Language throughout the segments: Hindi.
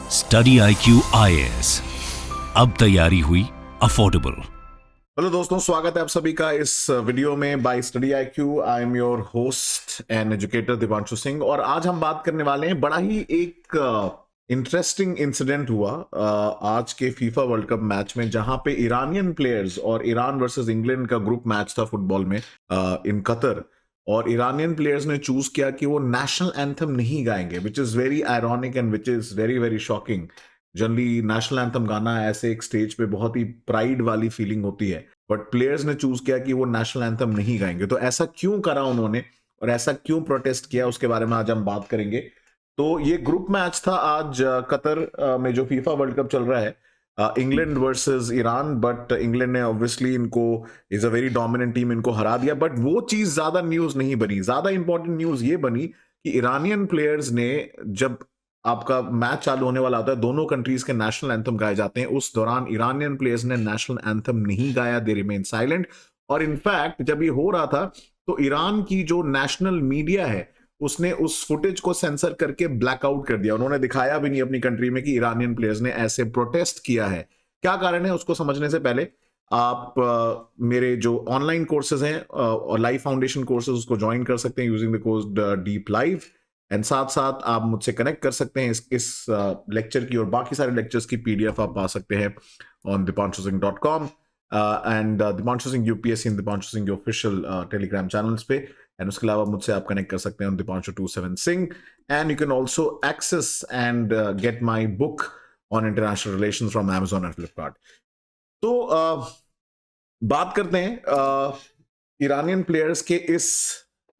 स्टडी IQ IAS, अब तैयारी हुई अफोर्डेबल। हेलो दोस्तों, स्वागत है आप सभी का इस वीडियो में bye study IQ। I am your host and educator Divanshu Singh, और आज हम बात करने वाले हैं बड़ा ही एक इंटरेस्टिंग इंसिडेंट हुआ आज के फीफा वर्ल्ड कप मैच में, जहां पे ईरानियन प्लेयर्स और ईरान वर्सेस इंग्लैंड का ग्रुप मैच था फुटबॉल में इन कतर। और ईरानियन प्लेयर्स ने चूज किया कि वो नेशनल एंथम नहीं गाएंगे, which is very ironic and which is very very shocking. Generally national anthem गाना ऐसे एक स्टेज पे बहुत ही प्राइड वाली फीलिंग होती है, बट प्लेयर्स ने चूज किया कि वो नेशनल एंथम नहीं गाएंगे। तो ऐसा क्यों करा उन्होंने और ऐसा क्यों प्रोटेस्ट किया, उसके बारे में आज हम बात करेंगे। तो ये ग्रुप मैच था आज कतर में जो फीफा वर्ल्ड कप चल रहा है, England versus Iran. But England ने ऑब्वियसली इनको, is a very dominant team, इनको हरा दिया। बट वो चीज ज्यादा न्यूज नहीं बनी। ज्यादा इंपॉर्टेंट न्यूज ये बनी कि ईरानियन प्लेयर्स ने, जब आपका मैच चालू होने वाला होता है, दोनों कंट्रीज के नेशनल एंथम गाए जाते हैं, उस दौरान ईरानियन प्लेयर्स ने नेशनल एंथम नहीं गाया, दे रिमेन साइलेंट। और इनफैक्ट जब ये हो रहा था तो ईरान की जो नेशनल मीडिया है उसने उस फुटेज को सेंसर करके ब्लैकआउट कर दिया। उन्होंने दिखाया भी नहीं अपनी कंट्री में कि ईरानियन प्लेयर्स ने ऐसे प्रोटेस्ट किया है। क्या कारण है उसको समझने से पहले आप मेरे जो ऑनलाइन कोर्सेज हैं और लाइव फाउंडेशन कोर्सेज, उसको ज्वाइन कर सकते हैं using the code deep live. And साथ साथ आप मुझसे कनेक्ट कर सकते हैं इस लेक्चर की और बाकी सारे लेक्चर्स की PDF आप पा सकते हैं on dipanshuSingh.com and Dipanshu Singh UPSC in Dipanshu Singh official telegram channels पे। एंड उसके अलावा मुझसे आप कनेक्ट कर सकते हैं on Dipanshu27 Singh। And you can also access and get my book on international relation from Amazon and Flipkart. तो बात करते हैं ईरानियन प्लेयर्स के इस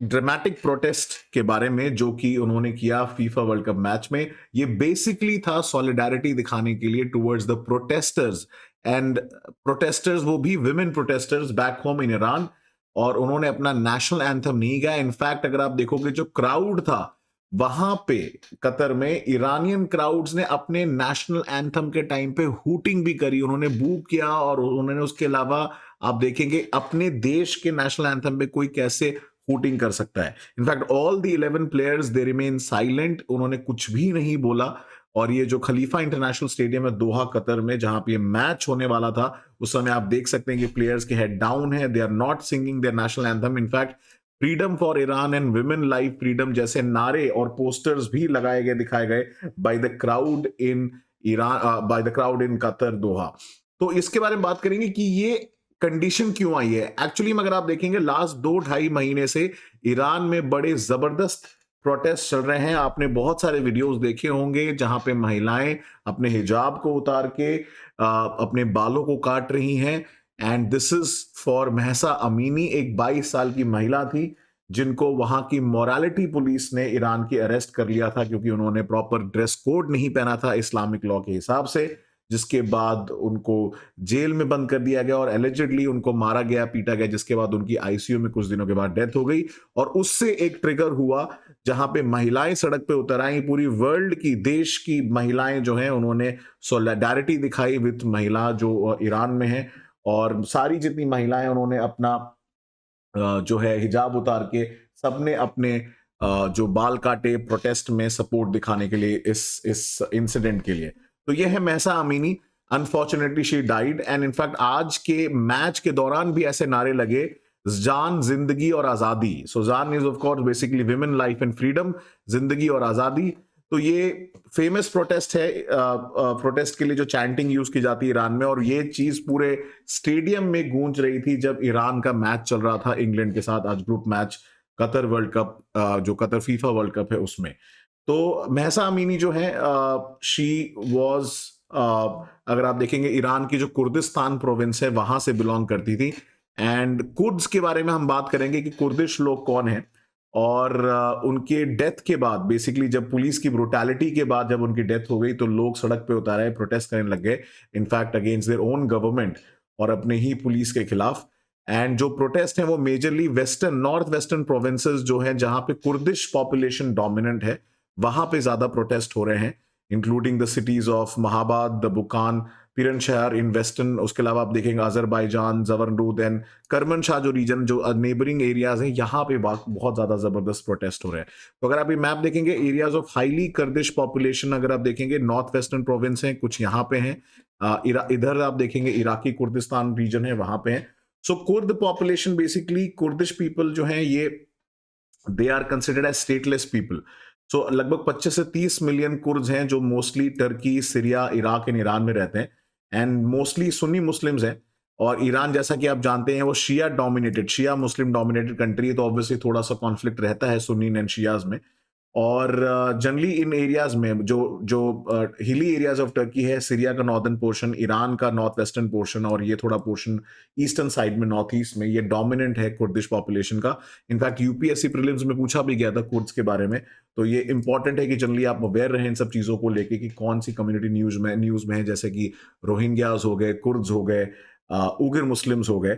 ड्रामेटिक प्रोटेस्ट के बारे में जो कि उन्होंने किया फीफा वर्ल्ड कप मैच में। ये बेसिकली था सॉलिडारिटी दिखाने के लिए towards the protesters, and protesters वो भी women protesters back home in Iran. और उन्होंने अपना नेशनल एंथम नहीं गाया। इनफैक्ट अगर आप देखोगे जो क्राउड था वहां पे कतर में, ईरानियन क्राउड्स ने अपने नेशनल एंथम के टाइम पे हूटिंग भी करी, उन्होंने बू किया। और उन्होंने उसके अलावा आप देखेंगे अपने देश के नेशनल एंथम पे कोई कैसे हूटिंग कर सकता है। In fact all the 11 players they remain silent, उन्होंने कुछ भी नहीं बोला। और ये जो खलीफा इंटरनेशनल स्टेडियम है दोहा कतर में, जहां पे ये मैच होने वाला था, उस समय आप देख सकते हैं कि प्लेयर्स के हेड डाउन है, they are not singing their national anthem. Infact freedom for Iran and women life freedom जैसे नारे और पोस्टर्स भी लगाए गए, दिखाए गए by the crowd in Iran, by the crowd in Qatar Doha. तो इसके बारे में बात करेंगे कि ये कंडीशन क्यों आई है। एक्चुअली अगर आप देखेंगे लास्ट 2-2.5 महीने से ईरान में बड़े जबरदस्त प्रोटेस्ट चल रहे हैं। आपने बहुत सारे वीडियोस देखे होंगे जहां पे महिलाएं अपने हिजाब को उतार के अपने बालों को काट रही हैं। And this is for Mahsa Amini, एक 22 साल की महिला थी जिनको वहां की मोरालिटी पुलिस ने ईरान की अरेस्ट कर लिया था क्योंकि उन्होंने प्रॉपर ड्रेस कोड नहीं पहना था इस्लामिक लॉ के हिसाब से, जिसके बाद उनको जेल में बंद कर दिया गया और एलिजिडली उनको मारा गया, पीटा गया, जिसके बाद उनकी ICU में कुछ दिनों के बाद डेथ हो गई। और उससे एक ट्रिगर हुआ जहां पे महिलाएं सड़क पे उतर आई। पूरी वर्ल्ड की, देश की महिलाएं जो हैं उन्होंने सोलिडारिटी दिखाई विद महिला जो ईरान में है। और सारी जितनी महिलाएं उन्होंने अपना जो है हिजाब उतार के सबने अपने जो बाल काटे प्रोटेस्ट में सपोर्ट दिखाने के लिए इस इंसिडेंट के लिए। तो ये है Mahsa Amini. Unfortunately she died. And in fact आज के मैच के दौरान भी ऐसे नारे लगे, जान, जिंदगी और आजादी। सो जान is of course basically women life and freedom, जिंदगी और आजादी। तो ये फेमस प्रोटेस्ट है, प्रोटेस्ट के लिए जो चैंटिंग यूज की जाती है ईरान में। और ये चीज पूरे स्टेडियम में गूंज रही थी जब ईरान का मैच चल रहा था इंग्लैंड के साथ, आज group match Qatar world cup, जो कतर फीफा वर्ल्ड कप है उसमें। तो महसा अमीनी जो है, शी वॉज, अगर आप देखेंगे ईरान की जो कुर्दिस्तान प्रोविंस है वहां से बिलोंग करती थी। एंड कुर्द्स के बारे में हम बात करेंगे कि कुर्दिश लोग कौन है। और उनके डेथ के बाद, बेसिकली जब पुलिस की ब्रुटैलिटी के बाद जब उनकी डेथ हो गई तो लोग सड़क पे उतारे, प्रोटेस्ट करने लग गए, in fact against their own government और अपने ही पुलिस के खिलाफ। एंड जो प्रोटेस्ट है वो majorly western, north western provinces जो हैं जहां पे कुर्दिश पॉपुलेशन डोमिनेंट है, वहां पे ज्यादा प्रोटेस्ट हो रहे हैं, including the cities of Mahabad, the बुकान, पीरन शहर इन वेस्टर्न, उसके अलावा आप देखेंगे अजरबैजान, जवरनरूद एंड करमनशाह जो रीजन, जो नेबरिंग एरियाज हैं, यहाँ पे बहुत ज्यादा जबरदस्त प्रोटेस्ट हो रहे हैं। तो अगर आप ये मैप देखेंगे, एरियाज ऑफ हाईली कर्दिश पॉपुलेशन अगर आप देखेंगे, नॉर्थ वेस्टर्न प्रोविंस हैं, कुछ यहाँ पे हैं, इधर आप देखेंगे इराकी कुर्दिस्तान रीजन है, वहां पे है। So Kurd population, basically Kurdish people जो हैं, ये they are considered as stateless people. So लगभग 25 से 30 मिलियन कुर्द हैं जो mostly Turkey, Syria, Iraq and Iran में रहते हैं, एंड मोस्टली सुन्नी मुस्लिम्स हैं। और ईरान, जैसा कि आप जानते हैं, वो शिया डोमिनेटेड, शिया मुस्लिम डोमिनेटेड कंट्री है, तो ऑब्वियसली थोड़ा सा कॉन्फ्लिक्ट रहता है सुन्नी एंड शियाज में। और जनरली इन एरियाज में जो जो हिली एरियाज ऑफ टर्की है, सीरिया का नॉर्दर्न पोर्शन, ईरान का नॉर्थ वेस्टर्न पोर्शन, और ये थोड़ा पोर्शन ईस्टर्न साइड में, नॉर्थ ईस्ट में, ये डोमिनेंट है कुर्दिश पॉपुलेशन का। इनफैक्ट यूपीएससी प्रीलिम्स में पूछा भी गया था कुर्द्स के बारे में, तो ये इंपॉर्टेंट है कि जनरली आप अवेयर रहें इन सब चीजों को लेके कि कौन सी कम्युनिटी न्यूज में है, जैसे कि रोहिंग्याज हो गए, कुर्द्स हो गए, उगर मुस्लिम्स हो गए।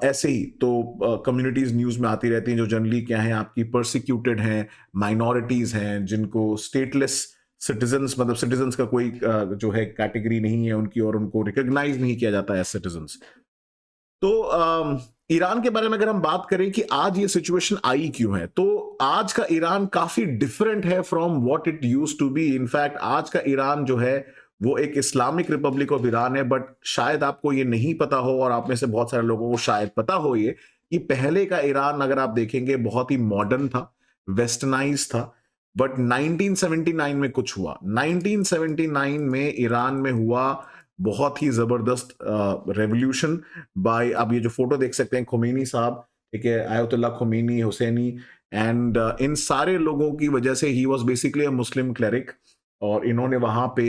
ऐसे ही तो कम्युनिटीज न्यूज में आती रहती हैं जो जनरली क्या है, आपकी परसिक्यूटेड हैं, माइनॉरिटीज हैं, जिनको स्टेटलेस सिटीजन्स, मतलब सिटीजन्स का कोई जो है कैटेगरी नहीं है उनकी, और उनको रिकॉग्नाइज नहीं किया जाता है सिटीजन्स। तो ईरान के बारे में अगर हम बात करें कि आज ये सिचुएशन आई क्यों है, तो आज का ईरान काफी डिफरेंट है from what it used to be. In fact आज का ईरान जो है वो एक इस्लामिक रिपब्लिक ऑफ ईरान है, बट शायद आपको ये नहीं पता हो, और आप में से बहुत सारे लोगों को शायद पता हो ये, कि पहले का ईरान अगर आप देखेंगे बहुत ही मॉडर्न था, वेस्टर्नाइज था। बट 1979 में कुछ हुआ। 1979 में ईरान में हुआ बहुत ही जबरदस्त रेवोल्यूशन बाय, अब ये जो फोटो देख सकते हैं, खोमेनी साहब, ठीक है, आयतुल्ला खोमेनी, हुसैनी, एंड इन सारे लोगों की वजह से, he was basically a Muslim cleric, और इन्होंने वहां पे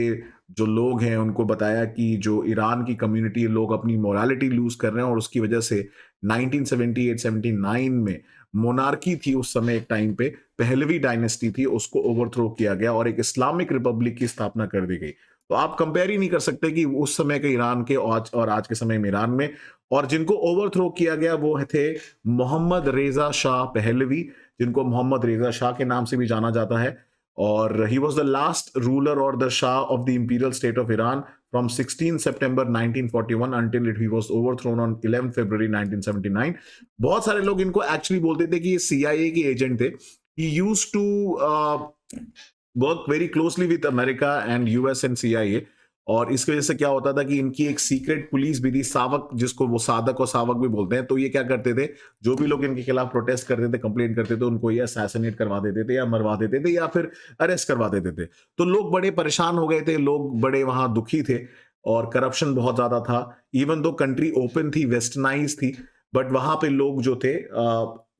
जो लोग हैं उनको बताया कि जो ईरान की कम्युनिटी, लोग अपनी मोरालिटी लूज कर रहे हैं, और उसकी वजह से 1978-79 में मोनार्की थी उस समय, एक टाइम पे पहलवी डायनेस्टी थी, उसको ओवरथ्रो किया गया और एक इस्लामिक रिपब्लिक की स्थापना कर दी गई। तो आप कंपेयर ही नहीं कर सकते कि उस समय के ईरान के और आज के समय में ईरान में। और जिनको ओवरथ्रो किया गया वो थे मोहम्मद रेजा शाह पहलवी, जिनको मोहम्मद रेजा शाह के नाम से भी जाना जाता है। और he was the last ruler और the shah of the imperial state of Iran from 16 सितंबर 1941 until it he was overthrown on 11 February 1979। बहुत सारे लोग इनको एक्चुअली बोलते थे कि ये CIA के एजेंट थे। He used to work very closely with America and US and CIA, और इसकी वजह से क्या होता था कि इनकी एक सीक्रेट पुलिस भी थी, सावक, जिसको वो साधक और सावक भी बोलते हैं। तो ये क्या करते थे, जो भी लोग इनके खिलाफ प्रोटेस्ट करते थे, कंप्लेंट करते थे, उनको ये असैसिनेट करवा देते थे, या मरवा देते थे, या फिर अरेस्ट करवा देते थे। तो लोग बड़े परेशान हो गए थे, लोग बड़े वहां दुखी थे, और करप्शन बहुत ज्यादा था। इवन दो कंट्री ओपन थी, वेस्टर्नाइज थी, बट वहां पे लोग जो थे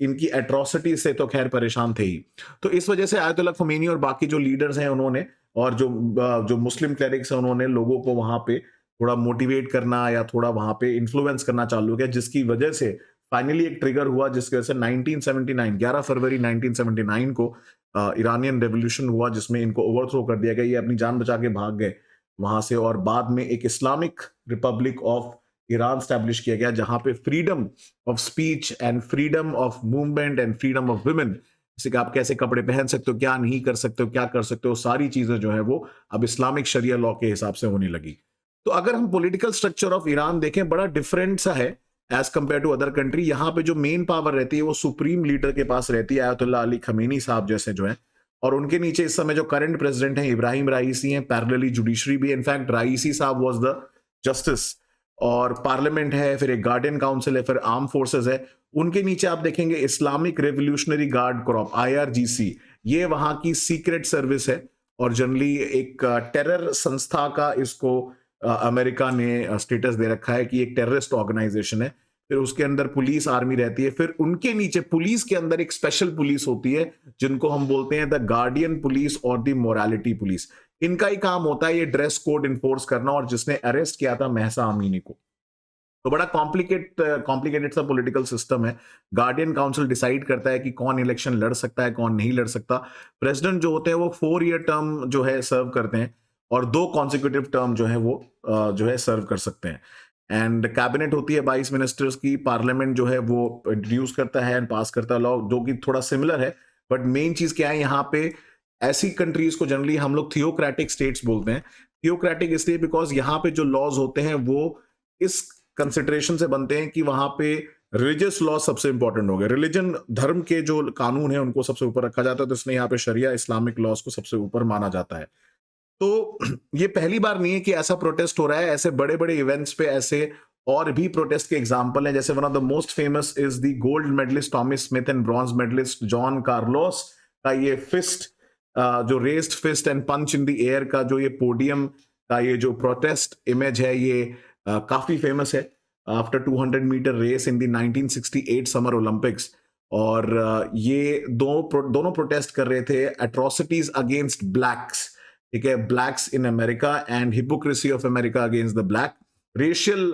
इनकी एट्रोसिटी से तो खैर परेशान थे ही। तो इस वजह से आयतुल्ला खोमेनी और बाकी जो लीडर्स हैं उन्होंने, और जो मुस्लिम क्लेरिक्स हैं, उन्होंने लोगों को वहां पे थोड़ा मोटिवेट करना या थोड़ा वहां पे इन्फ्लुएंस करना चालू किया, जिसकी वजह से फाइनली एक ट्रिगर हुआ, जिसकी वजह से 1979 11 फरवरी 1979 को ईरानियन रेवोल्यूशन हुआ, जिसमें इनको ओवरथ्रो कर दिया गया। ये अपनी जान बचा के भाग गए वहां से, और बाद में एक Islamic republic of Iran establish किया गया, जहां पे freedom of speech and freedom of movement and freedom of women, जैसे कि आप कैसे कपड़े पहन सकते हो, क्या नहीं कर सकते हो, क्या कर सकते हो, सारी चीजें जो है वो अब इस्लामिक शरिया लॉ के हिसाब से होने लगी। तो अगर हम पॉलिटिकल स्ट्रक्चर ऑफ ईरान देखें, बड़ा डिफरेंट सा है as compare to other country. यहाँ पे जो मेन पावर रहती है वो सुप्रीम लीडर के पास रहती है, आयतुल्ला अली खमीनी साहब जैसे जो है, और उनके नीचे इस समय जो करंट प्रेसिडेंट हैं इब्राहिम राइसी हैं, पैरेलली जुडिशरी भी। इनफैक्ट राइसी साहब वाज द जस्टिस, और पार्लियामेंट है, फिर एक गार्डियन काउंसिल है, फिर आर्म फोर्सेस है। उनके नीचे आप देखेंगे Islamic revolutionary guard crop, IRGC, ये वहां की सीक्रेट सर्विस है, और जनरली एक टेरर संस्था का इसको अमेरिका ने स्टेटस दे रखा है कि एक टेररिस्ट ऑर्गेनाइजेशन है। फिर उसके अंदर पुलिस आर्मी रहती है, फिर उनके नीचे पुलिस के अंदर एक स्पेशल पुलिस होती है, जिनको हम बोलते हैं द गार्डियन पुलिस और द मोरालिटी पुलिस। इनका ही काम होता है ये ड्रेस कोड इन्फोर्स करना, और जिसने अरेस्ट किया था महसा अमीनी को। तो बड़ा कॉम्प्लिकेटेड सा पॉलिटिकल सिस्टम है। गार्डियन काउंसिल डिसाइड करता है कि कौन इलेक्शन लड़ सकता है, कौन नहीं लड़ सकता। प्रेसिडेंट जो होते हैं वो 4 ईयर टर्म जो है सर्व करते हैं, और 2 कॉन्सिक्यूटिव टर्म जो है वो जो है सर्व कर सकते हैं। एंड कैबिनेट होती है 22 मिनिस्टर्स की। पार्लियामेंट जो है वो इंट्रोड्यूस करता है एंड पास करता है लॉ, जो कि थोड़ा सिमिलर है। बट मेन चीज क्या है यहाँ पे ऐसी कंट्रीज को जनरली हम लोग थियोक्रेटिक स्टेट्स बोलते हैं। थियोक्रेटिक इसलिए बिकॉज यहाँ पे जो लॉज होते हैं वो इस कंसिडरेशन से बनते हैं कि वहां पे रिलीजियस लॉ सबसे इंपॉर्टेंट हो गए, रिलीजन धर्म के जो कानून है उनको सबसे ऊपर रखा जाता है, तो इसलिए यहाँ पे शरिया इस्लामिक लॉज को सबसे ऊपर माना जाता है। तो ये पहली बार नहीं है कि ऐसा प्रोटेस्ट हो रहा है, ऐसे बड़े बड़े इवेंट्स पे ऐसे और भी प्रोटेस्ट के एग्जांपल हैं। जैसे one of the most famous is the gold medallist Tommy Smith and bronze medallist John Carlos का ये फिस्ट, जो raised fist and punch in the air का जो ये पोडियम का ये जो प्रोटेस्ट इमेज है, ये काफी फेमस है। After 200 metre race in the 1968 summer Olympics, और ये दोनों प्रोटेस्ट कर रहे थे एट्रोसिटीज अगेंस्ट ब्लैक्स, ठीक है, blacks in America and hypocrisy of America against the black, racial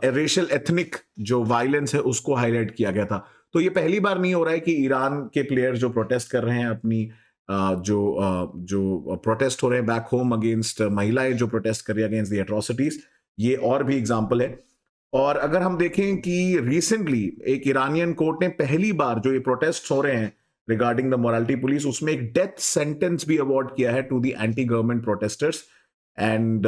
racial ethnic जो वायलेंस है उसको हाईलाइट किया गया था। तो ये पहली बार नहीं हो रहा है कि ईरान के प्लेयर्स जो प्रोटेस्ट कर रहे हैं अपनी जो प्रोटेस्ट हो रहे हैं बैक होम अगेंस्ट महिलाएं जो प्रोटेस्ट कर रही है अगेंस्ट द एट्रोसिटीज, ये और भी एग्जांपल है। और अगर हम देखें कि रिसेंटली एक ईरानियन कोर्ट ने पहली बार जो ये प्रोटेस्ट हो रहे हैं रिगार्डिंग द मोरालिटी पुलिस, उसमें एक डेथ सेंटेंस भी अवॉर्ड किया है to the anti government protesters. And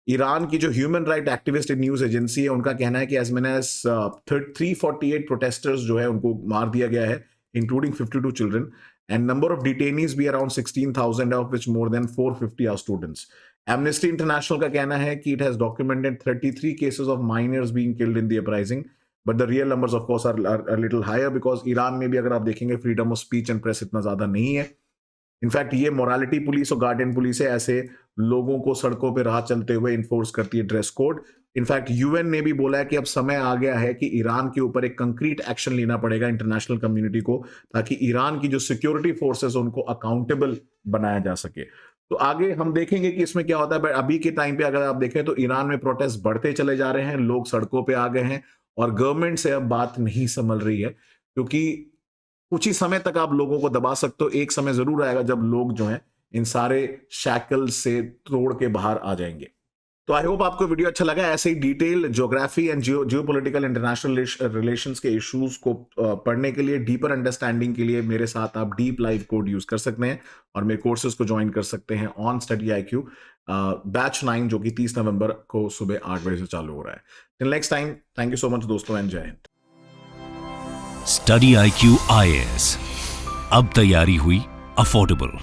Iran की जो human right activist news agency है उनका कहना है कि एज मेनी एज 348 प्रोटेस्टर्स जो है उनको मार दिया गया है, including 52 children, and number of detainees भी around 16,000 of which more than 450 are students. Amnesty International का कहना है कि it has documented 33 cases of minors being killed in the uprising, but the real numbers of course are little higher because Iran में भी अगर आप देखेंगे freedom of speech and press इतना ज्यादा नहीं है। इनफैक्ट ये मोरालिटी पुलिस और गार्डियन पुलिस है, ऐसे लोगों को सड़कों पे राह चलते हुए इन्फोर्स करती है ड्रेस कोड। इनफैक्ट यूएन ने भी बोला है कि अब समय आ गया है कि ईरान के ऊपर एक कंक्रीट एक्शन लेना पड़ेगा इंटरनेशनल कम्युनिटी को, ताकि ईरान की जो सिक्योरिटी फोर्सेस उनको अकाउंटेबल बनाया जा सके। तो आगे हम देखेंगे कि इसमें क्या होता है, बट अभी के टाइम पे अगर आप देखें तो ईरान में प्रोटेस्ट बढ़ते चले जा रहे हैं, लोग सड़कों पे आ गए हैं और गवर्नमेंट से अब बात नहीं संभल रही है, क्योंकि कुछ ही समय तक आप लोगों को दबा सकते हो, एक समय जरूर आएगा जब लोग जो हैं इन सारे शैकल से तोड़ के बाहर आ जाएंगे। तो आई होप आपको वीडियो अच्छा लगा। ऐसे ही detail geography and geopolitical international relations के इश्यूज को पढ़ने के लिए, डीपर अंडरस्टैंडिंग के लिए मेरे साथ आप डीप लाइव कोड यूज कर सकते हैं और मेरे कोर्सेज को ज्वाइन कर सकते हैं ऑन स्टडी IQ बैच 9, जो कि 30 नवंबर को सुबह 8 बजे से चालू हो रहा है। Till next time, thank you so much दोस्तों, एंड जय हिंद। स्टडी IQ IAS, अब तैयारी हुई अफोर्डेबल।